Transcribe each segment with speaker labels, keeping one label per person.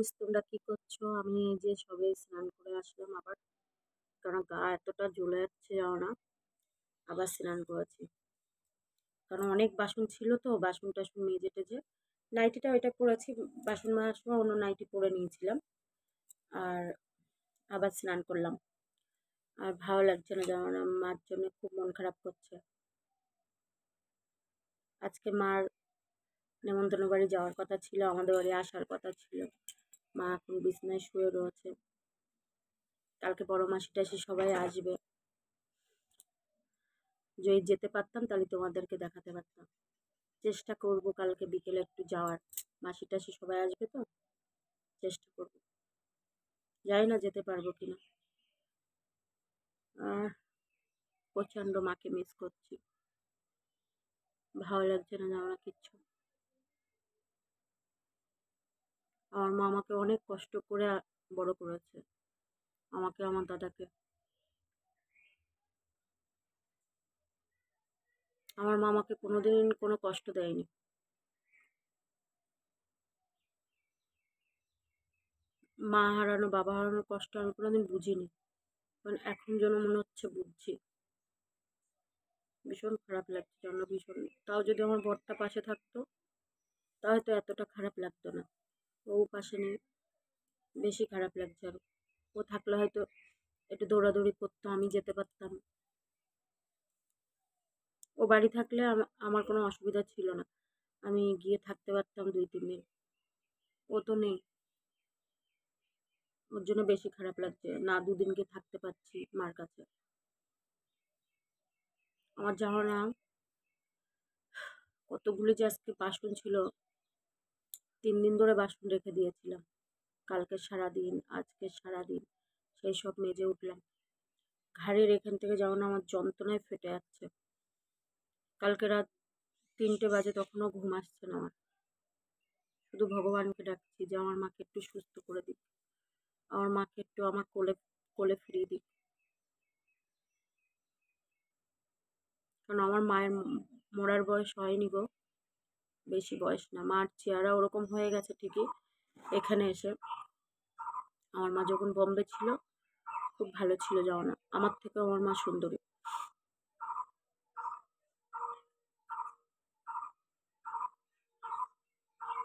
Speaker 1: Friends, তোমরা কি করছো? আমি এই যে সবে স্নান করে আসলাম আবার, কারণ গা এতটা জ্বলে যাচ্ছে যাও না, আবার স্নান করেছি। কারণ অনেক বাসন ছিল তো, বাসন টাসন মেজে টেজে নাইটিটা ওইটা পরেছি, বাসন মাজার সময় অন্য নাইটি পরে নিয়েছিলাম, আর আবার স্নান করলাম। আর ভালো লাগছে না, জানো না, মার জন্য খুব মন খারাপ করছে। আজকে মার নেমন্তন্ন বাড়ি যাওয়ার কথা ছিল, আমাদের বাড়ি আসার কথা ছিল। মা এখন বিছানায় শুয়ে রয়েছে। কালকে বড় মাসি টাসি সবাই আসবে। যদি যেতে পারতাম তাহলে তোমাদেরকে দেখাতে পারতাম। চেষ্টা করব কালকে বিকেলে একটু যাওয়ার, মাসি টাসি সবাই আসবে তো, চেষ্টা করব। জানি না যেতে পারবো কিনা। আর প্রচন্ড মাকে মিস করছি, ভালো লাগছে না জানা কিচ্ছু। আমার মা আমাকে অনেক কষ্ট করে বড় করেছে, আমাকে আমার দাদাকে। আমার মা আমাকে কোনোদিন কোনো কষ্ট দেয়নি। মা হারানো বাবা হারানোর কষ্ট আমি কোনোদিন বুঝিনি, কারণ এখন যেন মনে হচ্ছে বুঝছি। ভীষণ খারাপ লাগছে জন্য, ভীষণ। তাও যদি আমার বরটা পাশে থাকতো তাহলে তো এতটা খারাপ লাগতো না। ও পাশে নেই, বেশি খারাপ লাগছে আরো। ও থাকলে হয়তো একটু দৌড়াদৌড়ি করতো, আমি যেতে পারতাম। ও বাড়ি থাকলে আমার কোনো অসুবিধা ছিল না, আমি গিয়ে থাকতে পারতাম 2-3 দিন। ও তো নেই, ওর জন্য বেশি খারাপ লাগছে না, 2 দিন গিয়ে থাকতে পারছি মার কাছে। আমার জানো না কতগুলি যে আজকে বাসন ছিল, 3 দিন ধরে বাসন রেখে দিয়েছিলাম। কালকে সারাদিন, আজকে সারাদিন সেই সব মেজে উঠলাম। ঘাড়ের এখান থেকে যেমন আমার যন্ত্রণায় ফেটে যাচ্ছে। কালকে রাত 3টে বাজে, তখনও ঘুম আসছে না আমার। শুধু ভগবানকে ডাকছি যে আমার মাকে একটু সুস্থ করে দিক, আমার মাকে একটু আমার কোলে কোলে ফিরিয়ে দিক। কারণ আমার মায়ের মরার বয়স হয়নি গো, বেশি বয়স না। মার চেহারা ওরকম হয়ে গেছে ঠিকই এখানে এসে। আমার মা যখন বম্বে ছিল খুব ভালো ছিল, যাও না, আমার থেকে আমার মা সুন্দরী।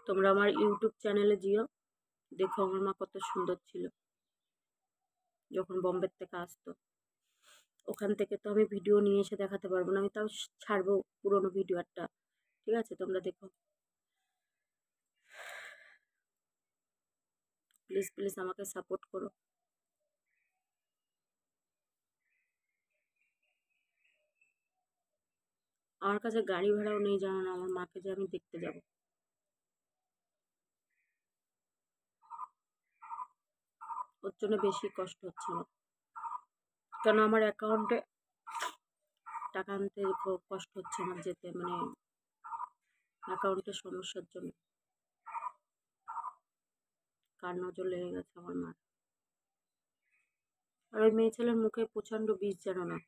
Speaker 1: তোমরা আমার ইউটিউব চ্যানেলে যেও, দেখো আমার মা কত সুন্দর ছিল যখন বম্বের থেকে আসতো। ওখান থেকে তো আমি ভিডিও নিয়ে এসে দেখাতে পারবো না, আমি তাও ছাড়বো পুরোনো ভিডিও একটা, ঠিক আছে? তোমরা দেখো প্লিজ, প্লিজ আমাকে সাপোর্ট করো। আমার কাছে গাড়ি ভাড়াও নেই, জানো না, আমার মাকে যে আমি দেখতে যাব। ওর জন্য বেশি কষ্ট হচ্ছে আমার, কারণ আমার অ্যাকাউন্টে টাকা আনতে খুব কষ্ট হচ্ছে আমার যেতে, মানে অ্যাকাউন্টের সমস্যার জন্য। কার নজর লেগে গেছে আমার মার। আর ওই মেয়ে ছেলের মুখে প্রচন্ড বিষ, জানো না,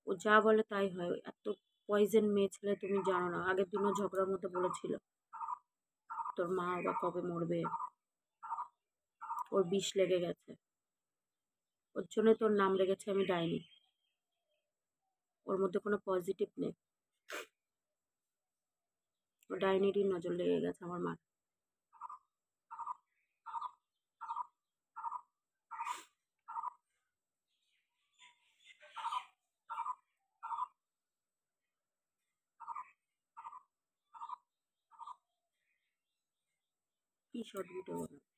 Speaker 1: ও যা বলে তাই হয়। এত পয়জেন মেয়ে ছেলে, তুমি জানো না। আগের দিনও ঝগড়ার মধ্যে বলেছিল তোর মা আবার কবে মরবে, ওর বিষ লেগে গেছে। ওর জন্য তোর নাম লেগেছে আমি ডাইনি, ওর মধ্যে কোনো পজিটিভ নেই। ও ডাইনিরই নজর লেগে গেছে আমার মার। কি শর্ট ভিডিও বানাও?